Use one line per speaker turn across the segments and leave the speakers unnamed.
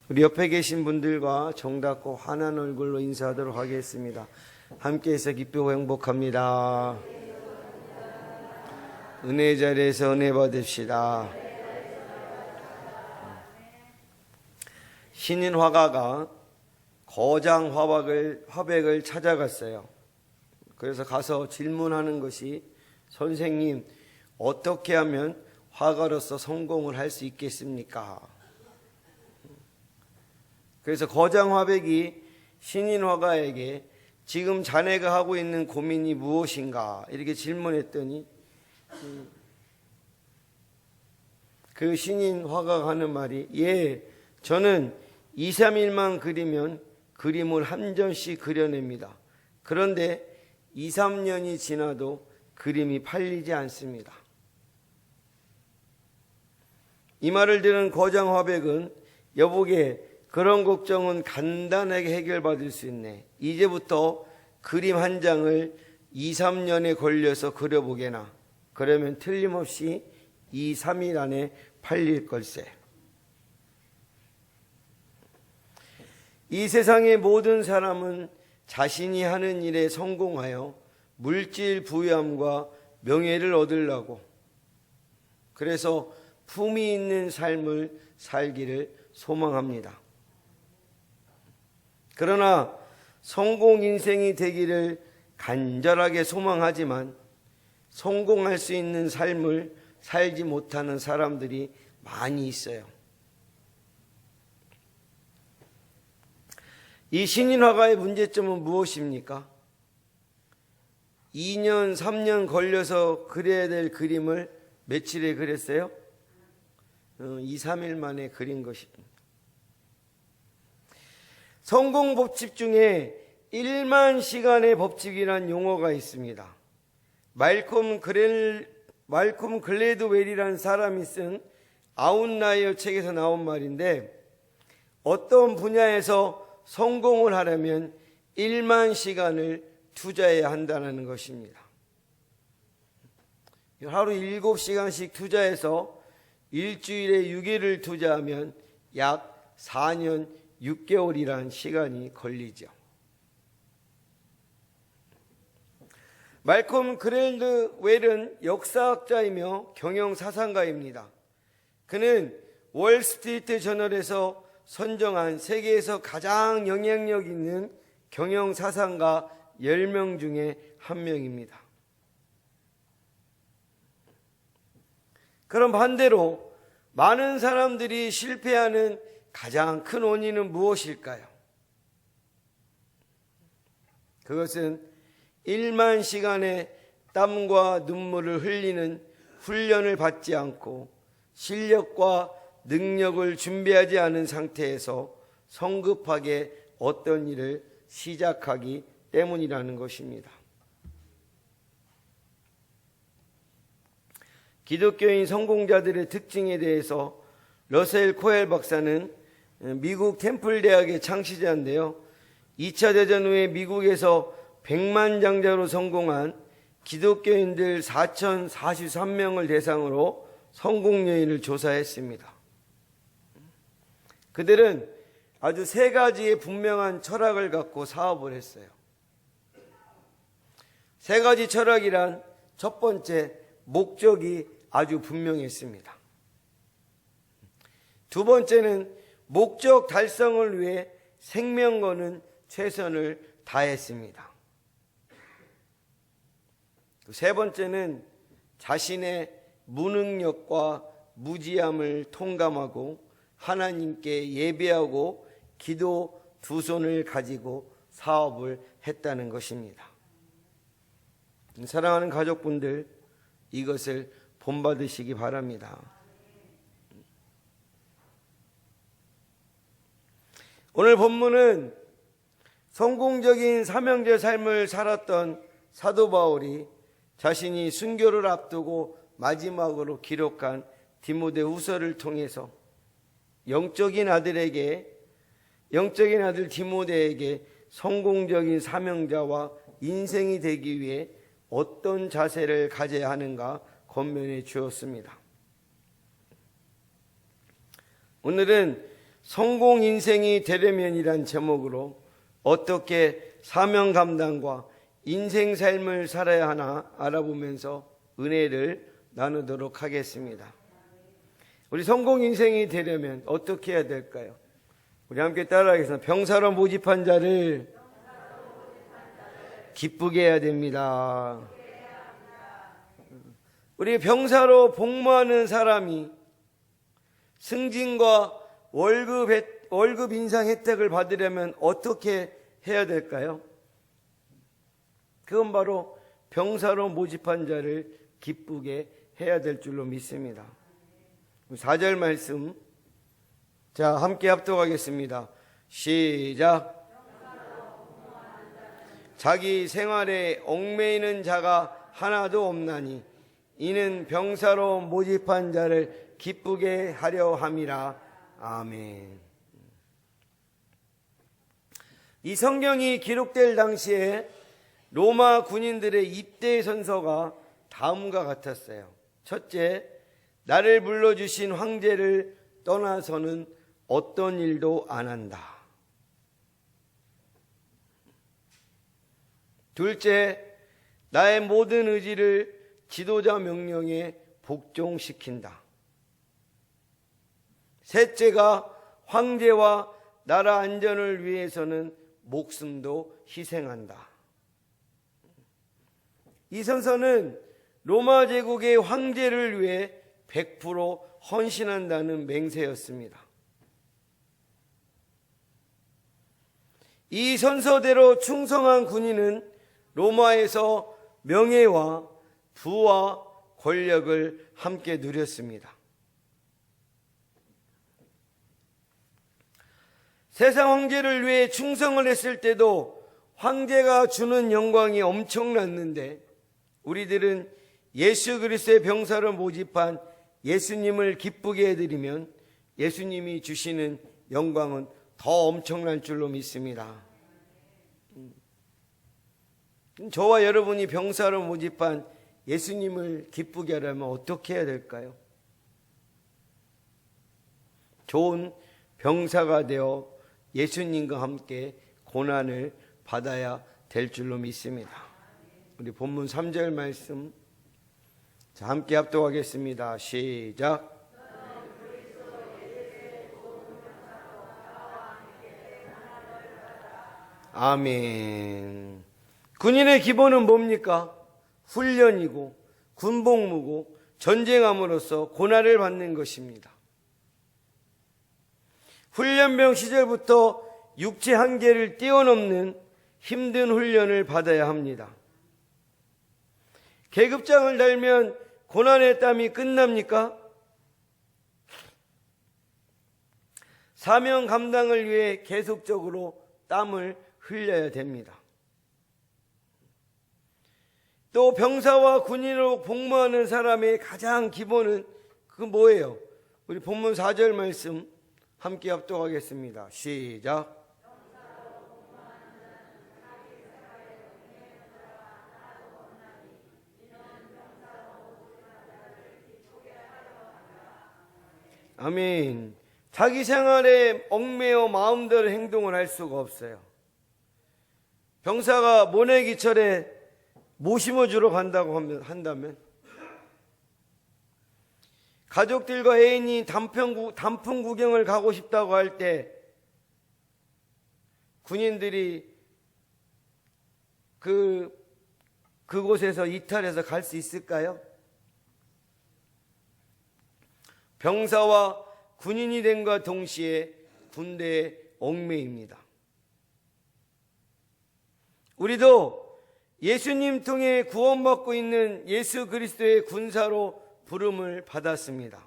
우리 옆에 계신 분들과 정답고 환한 얼굴로 인사하도록 하겠습니다. 함께해서 기쁘고 행복합니다. 은혜 자리에서 은혜 받읍시다. 신인 화가가 거장 화백을 찾아갔어요. 그래서 가서 질문하는 것이, 선생님, 어떻게 하면 화가로서 성공을 할 수 있겠습니까? 그래서 거장 화백이 신인 화가에게 지금 자네가 하고 있는 고민이 무엇인가 이렇게 질문했더니, 그 신인 화가가 하는 말이, 저는 2, 3일만 그리면 그림을 한 점씩 그려냅니다. 그런데 2, 3년이 지나도 그림이 팔리지 않습니다. 이 말을 들은 거장 화백은, 여보게, 그런 걱정은 간단하게 해결받을 수 있네. 이제부터 그림 한 장을 2, 3년에 걸려서 그려보게나. 그러면 틀림없이 2, 3일 안에 팔릴 걸세. 이 세상의 모든 사람은 자신이 하는 일에 성공하여 물질 부유함과 명예를 얻으려고, 그래서 품위 있는 삶을 살기를 소망합니다. 그러나 성공 인생이 되기를 간절하게 소망하지만 성공할 수 있는 삶을 살지 못하는 사람들이 많이 있어요. 이 신인 화가의 문제점은 무엇입니까? 2년, 3년 걸려서 그려야 될 그림을 며칠에 그렸어요? 2, 3일 만에 그린 것입니다. 성공 법칙 중에 1만 시간의 법칙이란 용어가 있습니다. 말콤 글래드웰이라는 사람이 쓴 아웃라이어 책에서 나온 말인데, 어떤 분야에서 성공을 하려면 1만 시간을 투자해야 한다는 것입니다. 하루 7시간씩 투자해서 일주일에 6일을 투자하면 약 4년 6개월이란 시간이 걸리죠. 말콤 글래드웰은 역사학자이며 경영사상가입니다. 그는 월스트리트 저널에서 선정한 세계에서 가장 영향력 있는 경영사상가 10명 중에 한 명입니다. 그럼 반대로 많은 사람들이 실패하는 가장 큰 원인은 무엇일까요? 그것은 1만 시간의 땀과 눈물을 흘리는 훈련을 받지 않고 실력과 능력을 준비하지 않은 상태에서 성급하게 어떤 일을 시작하기 때문이라는 것입니다. 기독교인 성공자들의 특징에 대해서 러셀 코엘 박사는 미국 템플 대학의 창시자인데요, 2차 대전 후에 미국에서 백만장자로 성공한 기독교인들 4,043명을 대상으로 성공 요인을 조사했습니다. 그들은 아주 3가지의 분명한 철학을 갖고 사업을 했어요. 3가지 철학이란, 첫 번째, 목적이 아주 분명했습니다. 두 번째는 목적 달성을 위해 생명 거는 최선을 다했습니다. 세 번째는 자신의 무능력과 무지함을 통감하고 하나님께 예배하고 기도 2손을 가지고 사업을 했다는 것입니다. 사랑하는 가족분들, 이것을 본받으시기 바랍니다. 오늘 본문은 성공적인 사명제 삶을 살았던 사도 바울이 자신이 순교를 앞두고 마지막으로 기록한 디모데후서를 통해서 영적인 아들 디모데에게 성공적인 사명자와 인생이 되기 위해 어떤 자세를 가져야 하는가 권면해 주었습니다. 오늘은 성공 인생이 되려면이란 제목으로 어떻게 사명 감당과 인생 삶을 살아야 하나 알아보면서 은혜를 나누도록 하겠습니다. 우리 성공 인생이 되려면 어떻게 해야 될까요? 우리 함께 따라하겠습니다. 병사로 모집한 자를 기쁘게 해야 됩니다. 우리 병사로 복무하는 사람이 승진과 월급 인상 혜택을 받으려면 어떻게 해야 될까요? 그건 바로 병사로 모집한 자를 기쁘게 해야 될 줄로 믿습니다. 4절 말씀, 자, 함께 합독하겠습니다. 시작. 자기 생활에 얽매이는 자가 하나도 없나니 이는 병사로 모집한 자를 기쁘게 하려 함이라. 아멘. 이 성경이 기록될 당시에 로마 군인들의 입대 선서가 다음과 같았어요. 첫째, 나를 불러주신 황제를 떠나서는 어떤 일도 안 한다. 둘째, 나의 모든 의지를 지도자 명령에 복종시킨다. 셋째가 황제와 나라 안전을 위해서는 목숨도 희생한다. 이 선서는 로마 제국의 황제를 위해 100% 헌신한다는 맹세였습니다. 이 선서대로 충성한 군인은 로마에서 명예와 부와 권력을 함께 누렸습니다. 세상 황제를 위해 충성을 했을 때도 황제가 주는 영광이 엄청났는데 우리들은 예수 그리스도의 병사를 모집한 예수님을 기쁘게 해드리면 예수님이 주시는 영광은 더 엄청난 줄로 믿습니다. 저와 여러분이 병사를 모집한 예수님을 기쁘게 하려면 어떻게 해야 될까요? 좋은 병사가 되어 예수님과 함께 고난을 받아야 될 줄로 믿습니다. 우리 본문 3절 말씀, 자, 함께 합독하겠습니다. 시작. 아멘. 군인의 기본은 뭡니까? 훈련이고 군복무고 전쟁함으로써 고난을 받는 것입니다. 훈련병 시절부터 육체 한계를 뛰어넘는 힘든 훈련을 받아야 합니다. 계급장을 달면 고난의 땀이 끝납니까? 사명 감당을 위해 계속적으로 땀을 흘려야 됩니다. 또 병사와 군인으로 복무하는 사람의 가장 기본은 그 뭐예요? 우리 본문 4절 말씀 함께 합독하겠습니다. 시작. 아멘. 자기 생활에 얽매여 마음대로 행동을 할 수가 없어요. 병사가 모내기철에 뭐 심어주러 간다고 한다면 가족들과 애인이 단풍 구경을 가고 싶다고 할 때 군인들이 그곳에서 이탈해서 갈 수 있을까요? 병사와 군인이 됨과 동시에 군대에 얽매입니다. 우리도 예수님 통해 구원받고 있는 예수 그리스도의 군사로 부름을 받았습니다.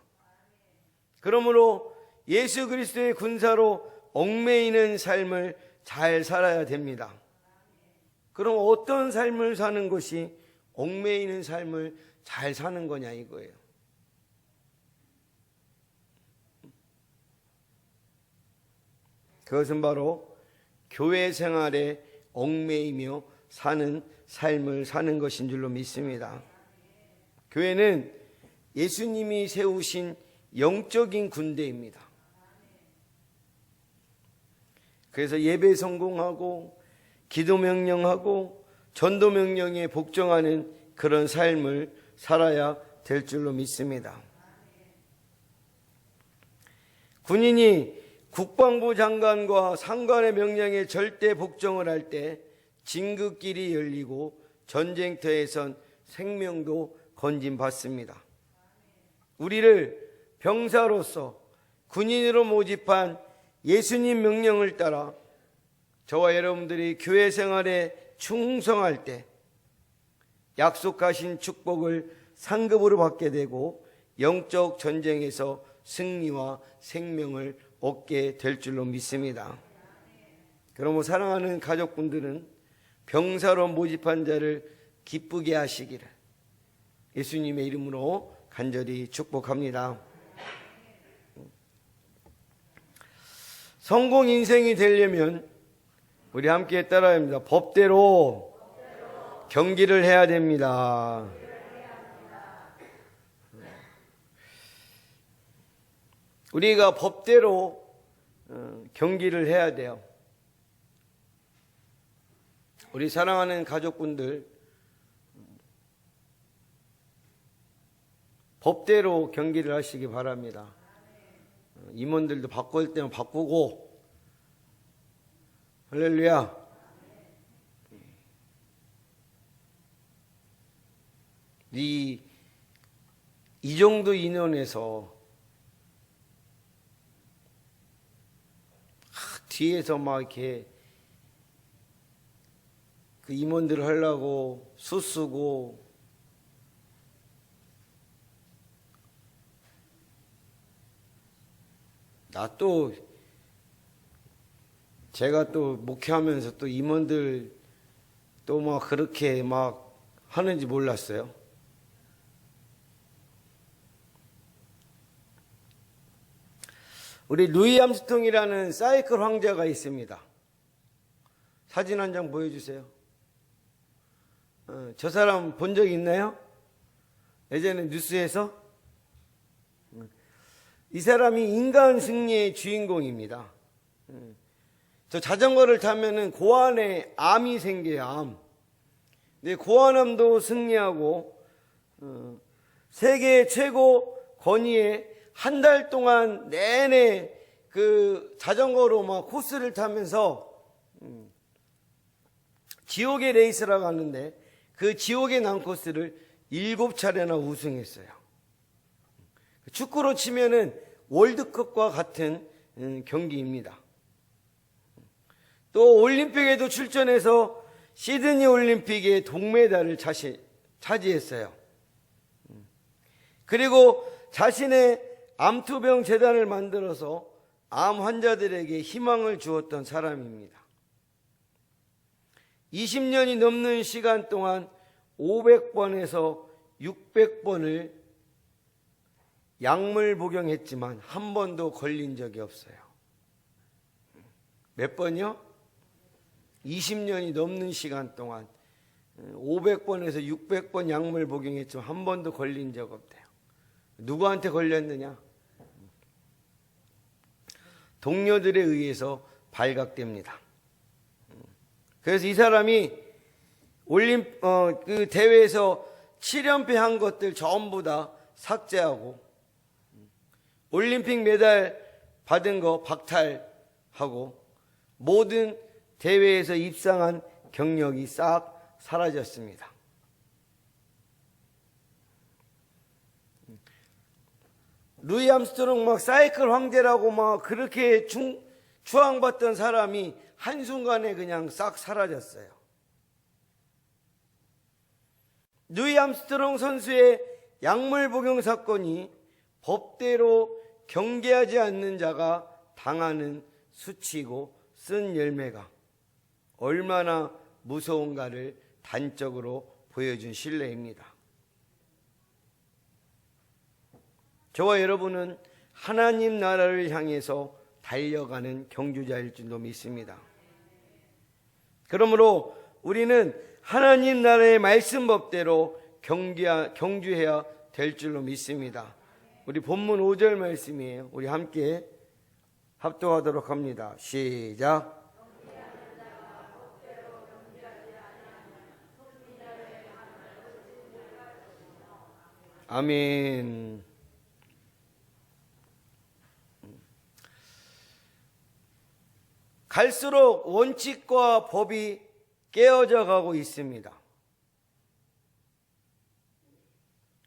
그러므로 예수 그리스도의 군사로 얽매이는 삶을 잘 살아야 됩니다. 그럼 어떤 삶을 사는 것이 얽매이는 삶을 잘 사는 거냐 이거예요. 그것은 바로 교회 생활에 얽매이며 사는 삶을 사는 것인 줄로 믿습니다. 교회는 예수님이 세우신 영적인 군대입니다. 그래서 예배 성공하고 기도 명령하고 전도 명령에 복종하는 그런 삶을 살아야 될 줄로 믿습니다. 군인이 국방부 장관과 상관의 명령에 절대 복종을 할 때 진급길이 열리고 전쟁터에선 생명도 건진받습니다. 우리를 병사로서 군인으로 모집한 예수님 명령을 따라 저와 여러분들이 교회 생활에 충성할 때 약속하신 축복을 상급으로 받게 되고 영적 전쟁에서 승리와 생명을 얻게 될 줄로 믿습니다. 그러므로 사랑하는 가족분들은 병사로 모집한 자를 기쁘게 하시기를 예수님의 이름으로 간절히 축복합니다. 성공 인생이 되려면 우리 함께 따라야 합니다. 법대로 경기를 해야 됩니다. 우리가 법대로 경기를 해야 돼요. 우리 사랑하는 가족분들, 법대로 경기를 하시기 바랍니다. 임원들도 바꿀 때는 바꾸고, 할렐루야. 이 정도 인원에서 뒤에서 막 이렇게 그 임원들을 하려고 수쓰고 나 또 제가 또 목회하면서 또 임원들 또 막 그렇게 막 하는지 몰랐어요. 우리 루이 암스통이라는 사이클 황제가 있습니다. 사진 한 장 보여주세요. 저 사람 본 적 있나요? 예전에 뉴스에서? 이 사람이 인간 승리의 주인공입니다. 저 자전거를 타면은 고환에 암이 생겨요, 암. 근데 고환암도 승리하고, 세계 최고 권위에 한 달 동안 내내 그 자전거로 막 코스를 타면서 지옥의 레이스라고 하는데 그 지옥의 난코스를 7차례나 우승했어요. 축구로 치면은 월드컵과 같은 경기입니다. 또 올림픽에도 출전해서 시드니 올림픽에 동메달을 차지했어요. 그리고 자신의 암투병 재단을 만들어서 암 환자들에게 희망을 주었던 사람입니다. 20년이 넘는 시간 동안 500번에서 600번을 약물 복용했지만 한 번도 걸린 적이 없어요. 몇 번이요? 20년이 넘는 시간 동안 500번에서 600번 약물 복용했지만 한 번도 걸린 적 없대요. 누구한테 걸렸느냐? 동료들에 의해서 발각됩니다. 그래서 이 사람이 그 대회에서 7연패 한 것들 전부 다 삭제하고 올림픽 메달 받은 거 박탈하고 모든 대회에서 입상한 경력이 싹 사라졌습니다. 루이 암스트롱 막 사이클 황제라고 막 그렇게 추앙받던 사람이 한순간에 그냥 싹 사라졌어요. 루이 암스트롱 선수의 약물 복용 사건이 법대로 경계하지 않는 자가 당하는 수치고 쓴 열매가 얼마나 무서운가를 단적으로 보여준 신뢰입니다. 저와 여러분은 하나님 나라를 향해서 달려가는 경주자일 줄로 믿습니다. 그러므로 우리는 하나님 나라의 말씀법대로 경주해야 될 줄로 믿습니다. 우리 본문 5절 말씀이에요. 우리 함께 합독하도록 합니다. 시작. 아멘. 갈수록 원칙과 법이 깨어져 가고 있습니다.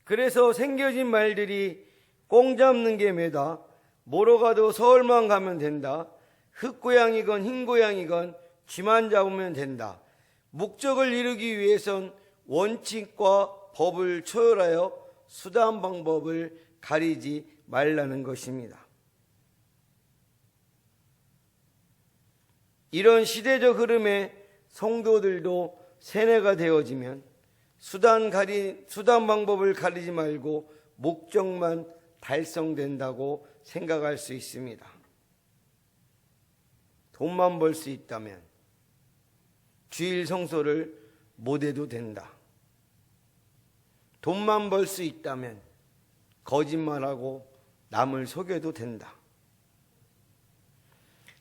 그래서 생겨진 말들이 꽁 잡는 게 매다, 뭐로 가도 서울만 가면 된다, 흑고양이건 흰고양이건 쥐만 잡으면 된다. 목적을 이루기 위해선 원칙과 법을 초월하여 수단 방법을 가리지 말라는 것입니다. 이런 시대적 흐름에 성도들도 세뇌가 되어지면 수단 방법을 가리지 말고 목적만 달성된다고 생각할 수 있습니다. 돈만 벌 수 있다면 주일 성소를 못 해도 된다. 돈만 벌 수 있다면 거짓말하고 남을 속여도 된다.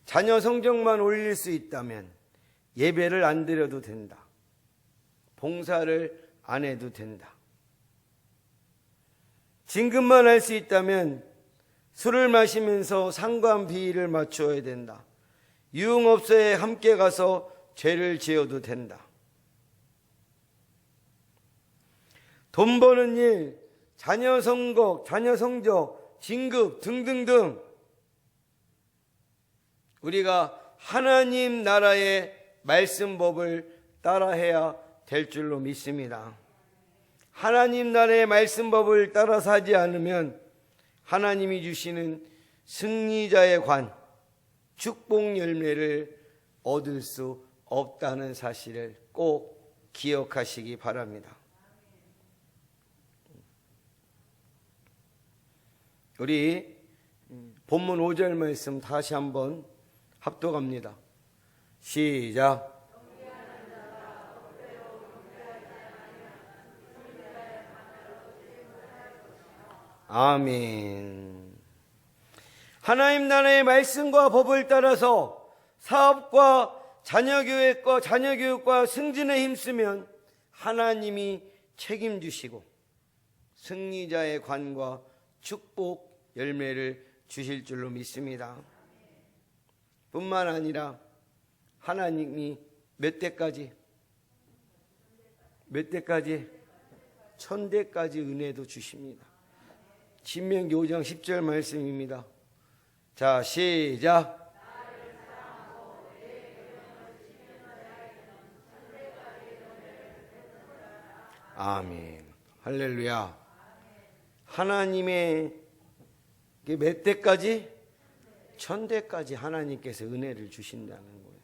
자녀 성적만 올릴 수 있다면 예배를 안 드려도 된다. 봉사를 안 해도 된다. 진급만 할 수 있다면 술을 마시면서 상관 비위를 맞추어야 된다. 유흥업소에 함께 가서 죄를 지어도 된다. 돈 버는 일, 자녀 성적, 진급 등등등 우리가 하나님 나라의 말씀법을 따라해야 될 줄로 믿습니다. 하나님 나라의 말씀법을 따라서 하지 않으면 하나님이 주시는 승리자의 관, 축복 열매를 얻을 수 없다는 사실을 꼭 기억하시기 바랍니다. 우리 본문 5절 말씀 다시 한번 합독합니다. 시작. 아멘. 하나님 나라의 말씀과 법을 따라서 사업과 자녀교육과 승진에 힘쓰면 하나님이 책임주시고 승리자의 관과 축복 열매를 주실 줄로 믿습니다. 뿐만 아니라 하나님이 몇 대까지? 1000대까지 은혜도 주십니다. 신명기 5장 10절 말씀입니다. 자, 시작. 아멘. 할렐루야. 하나님의 몇 대까지? 1000대까지 하나님께서 은혜를 주신다는 거예요.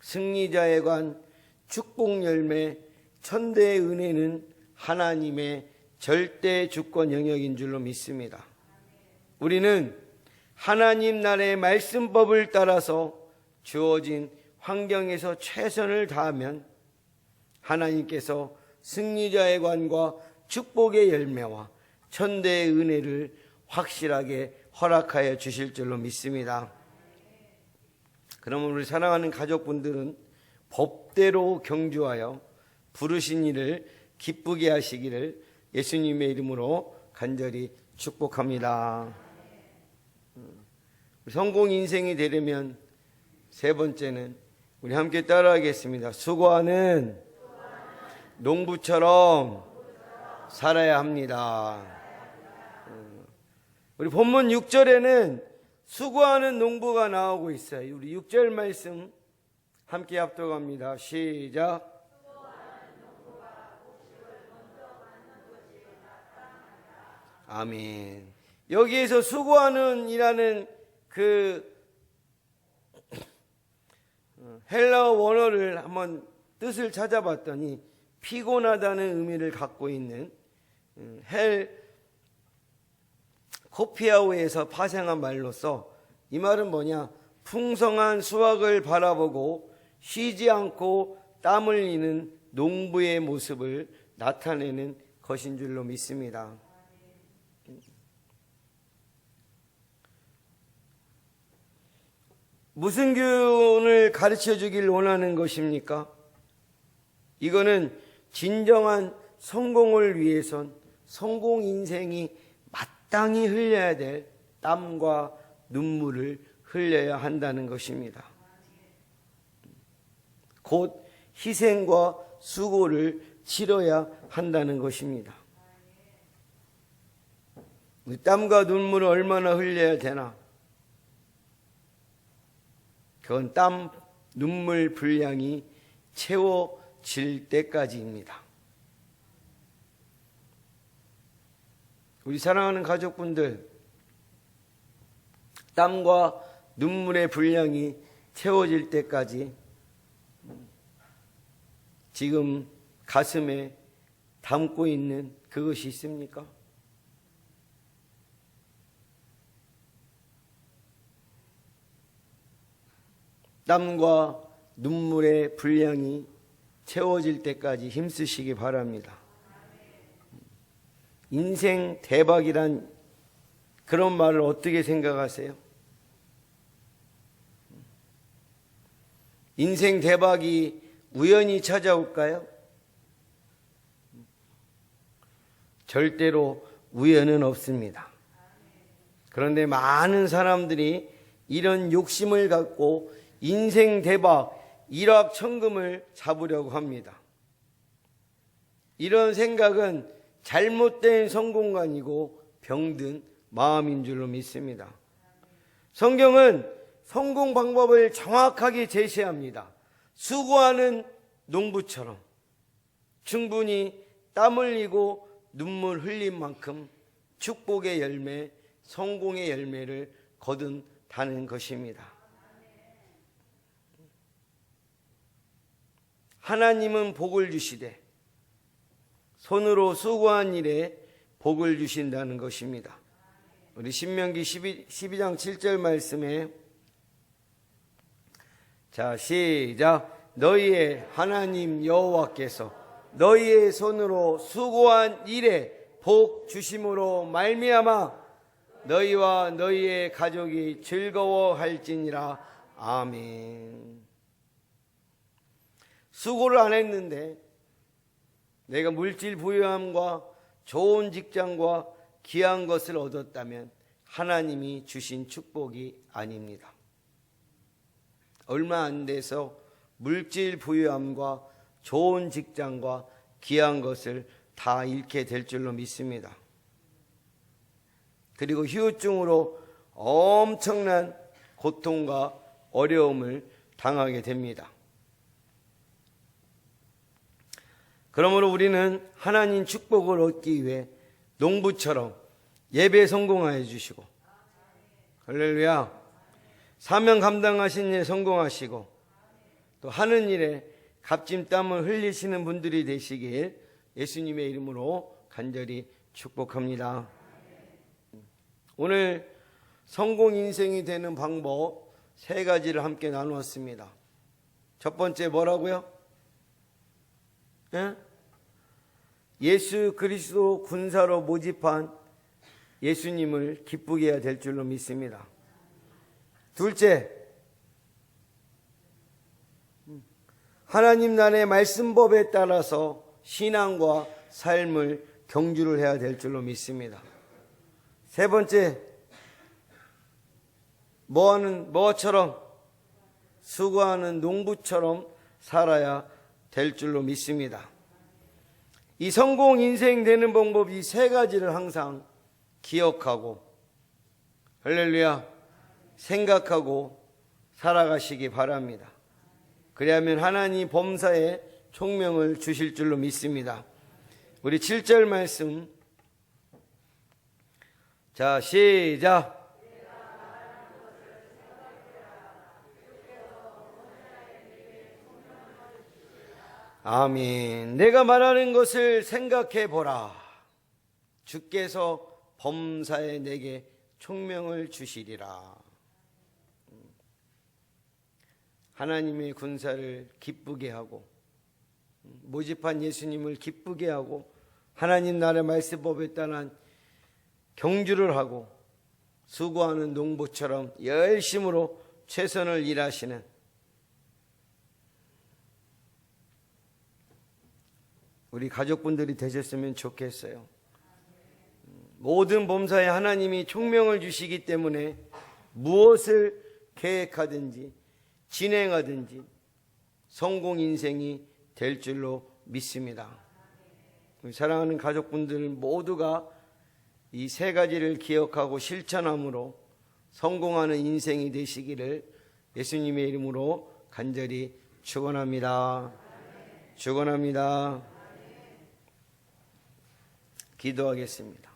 승리자의 관, 축복 열매, 1000대의 은혜는 하나님의 절대 주권 영역인 줄로 믿습니다. 우리는 하나님 나라의 말씀법을 따라서 주어진 환경에서 최선을 다하면 하나님께서 승리자의 관과 축복의 열매와 1000대의 은혜를 확실하게 허락하여 주실 줄로 믿습니다. 그러면 우리 사랑하는 가족분들은 법대로 경주하여 부르신 일을 기쁘게 하시기를 예수님의 이름으로 간절히 축복합니다. 성공 인생이 되려면 세 번째는 우리 함께 따라하겠습니다. 수고하는 농부처럼 살아야 합니다. 우리 본문 6절에는 수고하는 농부가 나오고 있어요. 우리 6절 말씀 함께 합독합니다. 시작. 아멘. 여기에서 수고하는 이라는 그 헬라어 원어를 한번 뜻을 찾아봤더니 피곤하다는 의미를 갖고 있는 코피아우에서 파생한 말로서 이 말은 뭐냐? 풍성한 수확을 바라보고 쉬지 않고 땀 흘리는 농부의 모습을 나타내는 것인 줄로 믿습니다. 무슨 교훈을 가르쳐 주길 원하는 것입니까? 이거는 진정한 성공을 위해선 성공 인생이 마땅히 흘려야 될 땀과 눈물을 흘려야 한다는 것입니다. 곧 희생과 수고를 치러야 한다는 것입니다. 땀과 눈물을 얼마나 흘려야 되나? 그건 땀, 눈물 분량이 채워질 때까지입니다. 우리 사랑하는 가족분들, 땀과 눈물의 분량이 채워질 때까지 지금 가슴에 담고 있는 그것이 있습니까? 땀과 눈물의 분량이 채워질 때까지 힘쓰시기 바랍니다. 인생 대박이란 그런 말을 어떻게 생각하세요? 인생 대박이 우연히 찾아올까요? 절대로 우연은 없습니다. 그런데 많은 사람들이 이런 욕심을 갖고 인생 대박, 일확천금을 잡으려고 합니다. 이런 생각은 잘못된 성공관이고 병든 마음인 줄로 믿습니다. 성경은 성공 방법을 정확하게 제시합니다. 수고하는 농부처럼 충분히 땀 흘리고 눈물 흘린 만큼 축복의 열매, 성공의 열매를 거둔다는 것입니다. 하나님은 복을 주시되 손으로 수고한 일에 복을 주신다는 것입니다. 우리 신명기 12장 7절 말씀에 자 시작. 너희의 하나님 여호와께서 너희의 손으로 수고한 일에 복 주심으로 말미암아 너희와 너희의 가족이 즐거워할지니라. 아멘. 수고를 안 했는데 내가 물질 부유함과 좋은 직장과 귀한 것을 얻었다면 하나님이 주신 축복이 아닙니다. 얼마 안 돼서 물질 부유함과 좋은 직장과 귀한 것을 다 잃게 될 줄로 믿습니다. 그리고 후유증으로 엄청난 고통과 어려움을 당하게 됩니다. 그러므로 우리는 하나님 축복을 얻기 위해 농부처럼 예배 성공하여 주시고, 할렐루야, 사명 감당하신 일 성공하시고 또 하는 일에 값진 땀을 흘리시는 분들이 되시길 예수님의 이름으로 간절히 축복합니다. 오늘 성공 인생이 되는 방법 3가지를 함께 나누었습니다. 첫 번째 뭐라고요? 예수 그리스도 군사로 모집한 예수님을 기쁘게 해야 될 줄로 믿습니다. 둘째, 하나님 나라의 말씀법에 따라서 신앙과 삶을 경주를 해야 될 줄로 믿습니다. 세 번째, 뭐처럼 수고하는 농부처럼 살아야 될 줄로 믿습니다. 이 성공 인생 되는 방법 이 3가지를 항상 기억하고, 할렐루야, 생각하고 살아가시기 바랍니다. 그래야만 하나님 범사에 총명을 주실 줄로 믿습니다. 우리 7절 말씀, 자 시작. 아멘. 내가 말하는 것을 생각해 보라. 주께서 범사에 내게 총명을 주시리라. 하나님의 군사를 기쁘게 하고 모집한 예수님을 기쁘게 하고 하나님 나라의 말씀법에 따른 경주를 하고 수고하는 농부처럼 열심으로 최선을 일하시는 우리 가족분들이 되셨으면 좋겠어요. 모든 범사에 하나님이 총명을 주시기 때문에 무엇을 계획하든지 진행하든지 성공 인생이 될 줄로 믿습니다. 우리 사랑하는 가족분들 모두가 이 세 가지를 기억하고 실천함으로 성공하는 인생이 되시기를 예수님의 이름으로 간절히 축원합니다. 축원합니다. 기도하겠습니다.